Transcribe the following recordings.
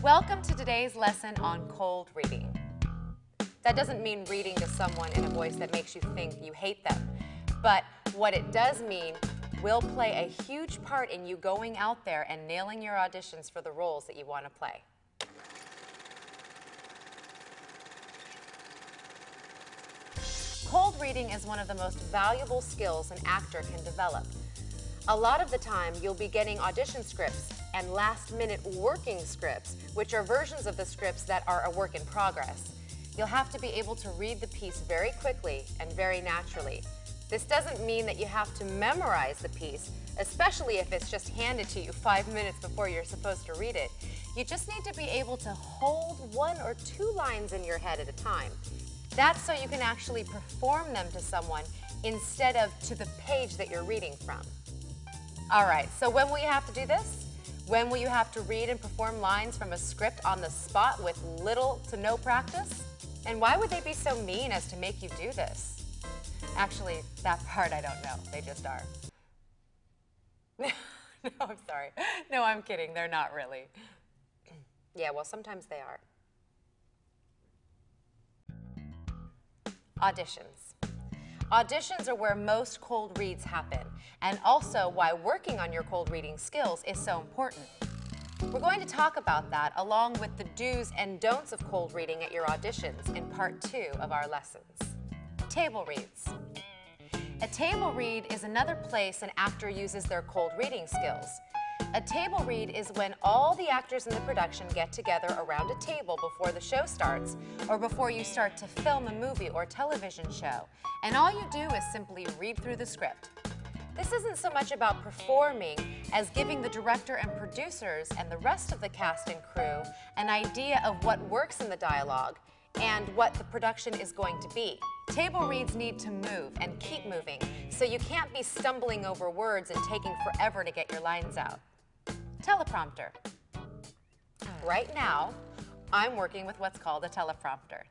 Welcome to today's lesson on cold reading. That doesn't mean reading to someone in a voice that makes you think you hate them, but what it does mean will play a huge part in you going out there and nailing your auditions for the roles that you want to play. Cold reading is one of the most valuable skills an actor can develop. A lot of the time, you'll be getting audition scripts and last-minute working scripts, which are versions of the scripts that are a work in progress. You'll have to be able to read the piece very quickly and very naturally. This doesn't mean that you have to memorize the piece, especially if it's just handed to you 5 minutes before you're supposed to read it. You just need to be able to hold 1 or 2 lines in your head at a time. That's so you can actually perform them to someone instead of to the page that you're reading from. All right, so when will you have to do this? When will you have to read and perform lines from a script on the spot with little to no practice? And why would they be so mean as to make you do this? Actually, that part I don't know. They just are. No, I'm sorry. No, I'm kidding. They're not really. Yeah, well, sometimes they are. Auditions. Auditions are where most cold reads happen, and also why working on your cold reading skills is so important. We're going to talk about that along with the do's and don'ts of cold reading at your auditions in part 2 of our lessons. Table reads. A table read is another place an actor uses their cold reading skills. A table read is when all the actors in the production get together around a table before the show starts or before you start to film a movie or television show, and all you do is simply read through the script. This isn't so much about performing as giving the director and producers and the rest of the cast and crew an idea of what works in the dialogue and what the production is going to be. Table reads need to move and keep moving, so you can't be stumbling over words and taking forever to get your lines out. Teleprompter. Right now, I'm working with what's called a teleprompter.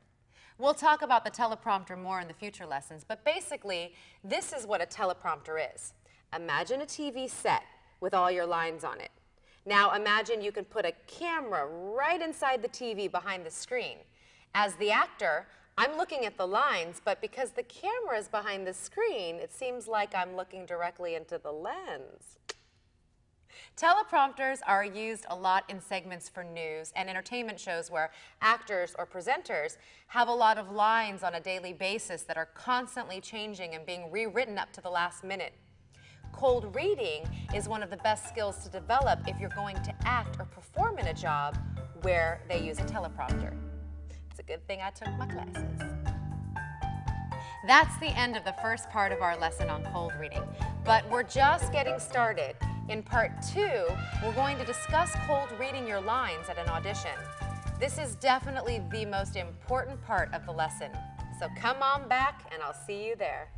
We'll talk about the teleprompter more in the future lessons, but basically, this is what a teleprompter is. Imagine a TV set with all your lines on it. Now imagine you can put a camera right inside the TV behind the screen. As the actor, I'm looking at the lines, but because the camera is behind the screen, it seems like I'm looking directly into the lens. Teleprompters are used a lot in segments for news and entertainment shows where actors or presenters have a lot of lines on a daily basis that are constantly changing and being rewritten up to the last minute. Cold reading is one of the best skills to develop if you're going to act or perform in a job where they use a teleprompter. It's a good thing I took my classes. That's the end of the first part of our lesson on cold reading, but we're just getting started. In part 2, we're going to discuss cold reading your lines at an audition. This is definitely the most important part of the lesson, so come on back and I'll see you there.